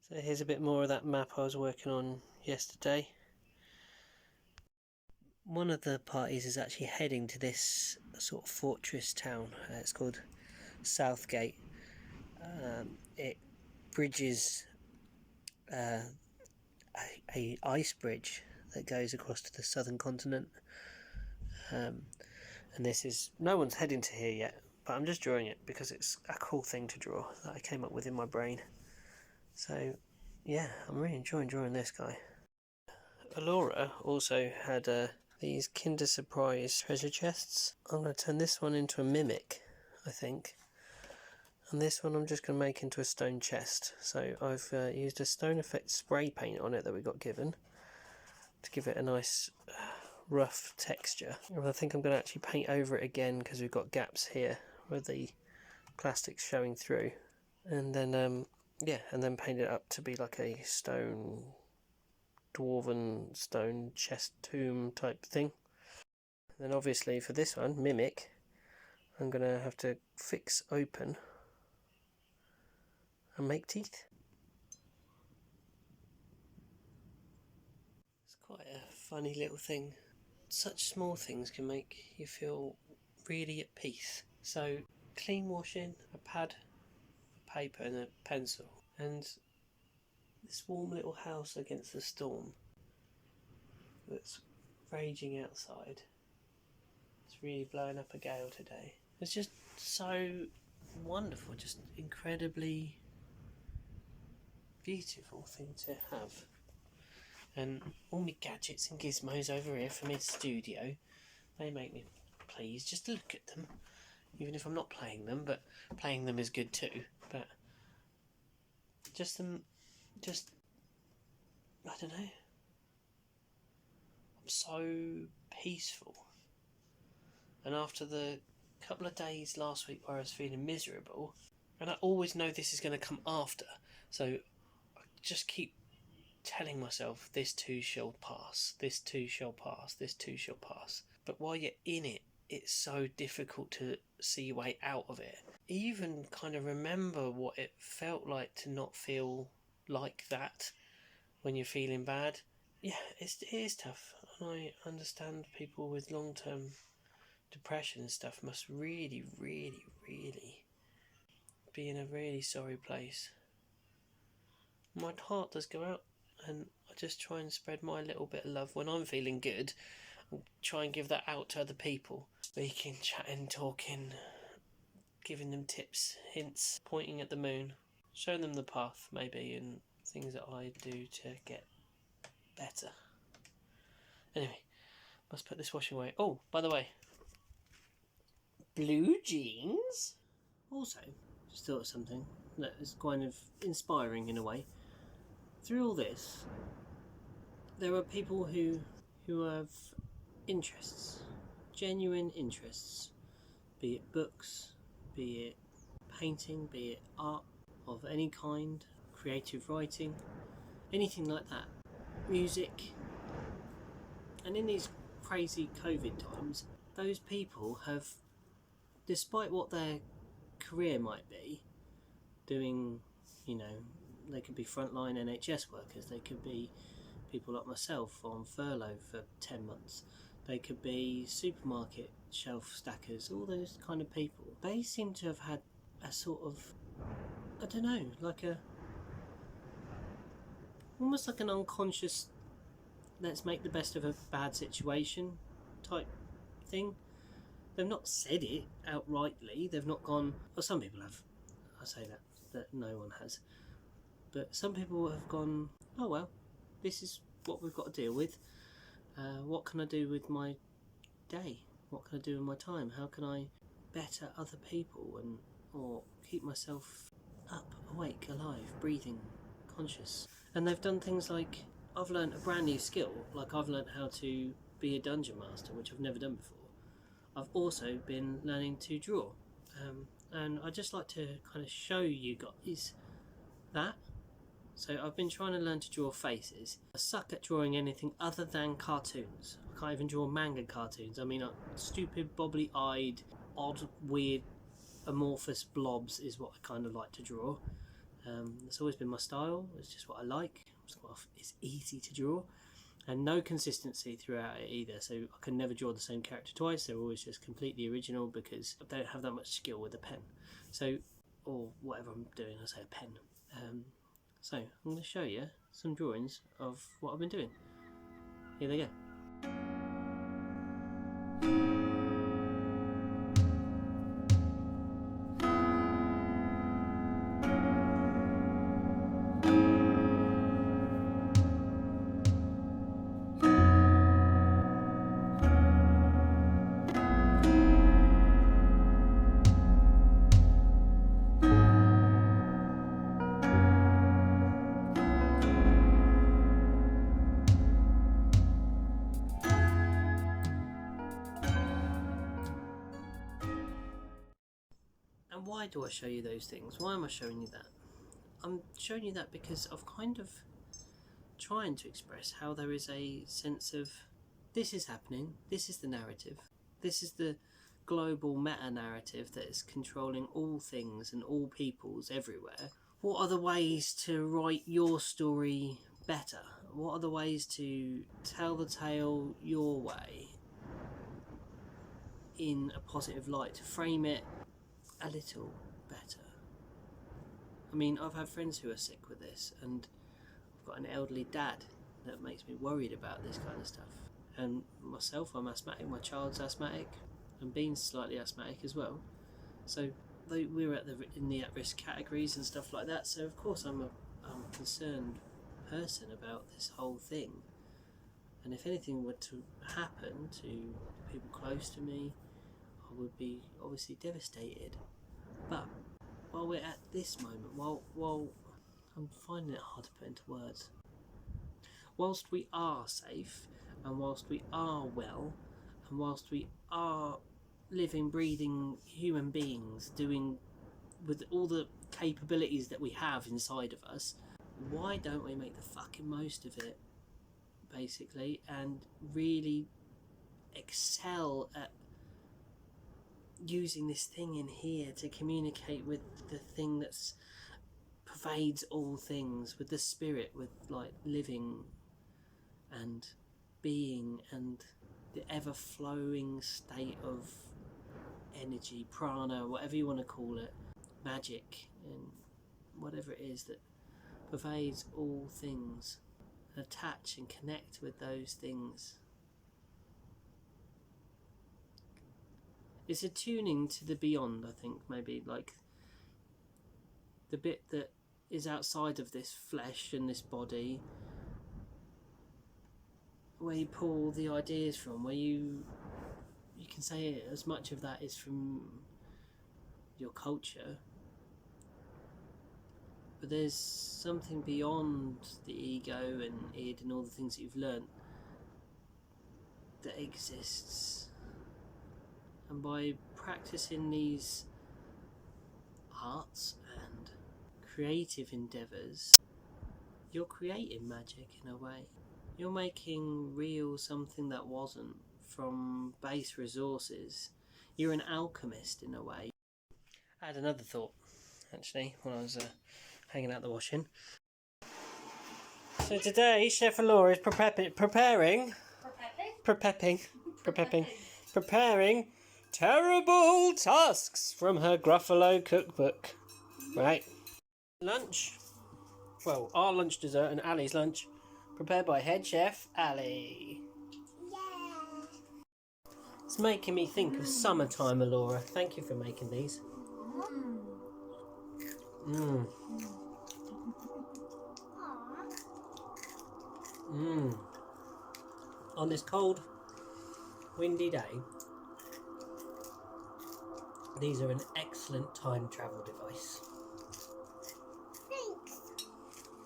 So here's a bit more of that map I was working on yesterday. One of the parties is actually heading to this sort of fortress town. It's called Southgate. It bridges a ice bridge that goes across to the southern continent. And this is, no one's heading to here yet, but I'm just drawing it because it's a cool thing to draw that I came up with in my brain. So yeah, I'm really enjoying drawing this guy. Alora also had these Kinder Surprise treasure chests. I'm going to turn this one into a mimic, I think. And this one I'm just going to make into a stone chest. So I've used a stone effect spray paint on it that we got given to give it a nice rough texture. And I think I'm going to actually paint over it again because we've got gaps here where the plastic's showing through. And then, yeah, and then paint it up to be like a stone, dwarven stone chest tomb type thing. And then obviously for this one, mimic, I'm going to have to fix open and make teeth. It's quite a funny little thing. Such small things can make you feel really at peace. So clean washing, a pad, a paper and a pencil, and this warm little house against the storm that's raging outside. It's really blowing up a gale today. It's just so wonderful, just incredibly beautiful thing to have. And all my gadgets and gizmos over here from my studio, they make me pleased just to look at them, even if I'm not playing them, but playing them is good too. But just I don't know, I'm so peaceful. And after the couple of days last week where I was feeling miserable, and I always know this is going to come after, so I just keep telling myself, this too shall pass, this too shall pass, this too shall pass. But while you're in it, it's so difficult to see your way out of it. Even kind of remember what it felt like to not feel like that when you're feeling bad. Yeah, it is tough. And I understand people with long-term depression and stuff must really, really, really be in a really sorry place. My heart does go out, and I just try and spread my little bit of love when I'm feeling good, and try and give that out to other people. Speaking, chatting, talking, giving them tips, hints, pointing at the moon, showing them the path maybe, and things that I do to get better. Anyway, must put this washing away. Oh, by the way, blue jeans? Also, just thought of something that is kind of inspiring in a way. Through all this, there are people who have interests, genuine interests, be it books, be it painting, be it art of any kind, creative writing, anything like that, music. And in these crazy COVID times, those people have, despite what their career might be, doing, you know, they could be frontline NHS workers, they could be people like myself on furlough for 10 months, they could be supermarket shelf stackers, all those kind of people. They seem to have had a sort of, I don't know, like almost like an unconscious, let's make the best of a bad situation type thing. They've not said it outrightly, they've not gone, well, some people have, I say that no one has, but some people have gone, oh well, this is what we've got to deal with. What can I do with my day? What can I do with my time? How can I better other people or keep myself up, awake, alive, breathing, conscious? And they've done things like, I've learned a brand new skill, like I've learned how to be a dungeon master, which I've never done before. I've also been learning to draw, and I'd just like to kind of show you guys that. So I've been trying to learn to draw faces. I suck at drawing anything other than cartoons. I can't even draw manga cartoons. I mean, stupid, bobbly-eyed, odd, weird, amorphous blobs is what I kind of like to draw. It's always been my style. It's just what I like. It's easy to draw, and no consistency throughout it either. So I can never draw the same character twice. They're always just completely original because I don't have that much skill with a pen. So, or whatever I'm doing, I say a pen. So I'm going to show you some drawings of what I've been doing. Here they go. And why do I show you those things? Why am I showing you that? I'm showing you that because I've kind of trying to express how there is a sense of this is happening, this is the narrative, this is the global meta-narrative that is controlling all things and all peoples everywhere. What are the ways to write your story better? What are the ways to tell the tale your way in a positive light, to frame it a little better? I mean, I've had friends who are sick with this, and I've got an elderly dad that makes me worried about this kind of stuff. And myself, I'm asthmatic, my child's asthmatic, and Bean's slightly asthmatic as well. So we're in the at-risk categories and stuff like that, so of course I'm a concerned person about this whole thing. And if anything were to happen to people close to me, I would be obviously devastated. But while we're at this moment, while I'm finding it hard to put into words, whilst we are safe, and whilst we are well, and whilst we are living, breathing human beings doing with all the capabilities that we have inside of us, why don't we make the fucking most of it, basically, and really excel at using this thing in here to communicate with the thing that's pervades all things, with the spirit, with like living and being and the ever-flowing state of energy, prana, whatever you want to call it, magic, and whatever it is that pervades all things, and attach and connect with those things. It's attuning to the beyond, I think, maybe, like the bit that is outside of this flesh and this body, where you pull the ideas from, where you can say as much of that is from your culture, but there's something beyond the ego and id and all the things that you've learnt that exists. And by practicing these arts and creative endeavours, you're creating magic in a way. You're making real something that wasn't from base resources. You're an alchemist in a way. I had another thought, actually, when I was hanging out the washing. So today, Chef Laura is preparing terrible tusks from her Gruffalo cookbook. Right. Lunch. Well, our lunch dessert and Ali's lunch, prepared by head chef Ali. Yeah. It's making me think of summertime, Alora. Thank you for making these. Mmm. Mmm. On this cold, windy day, these are an excellent time travel device.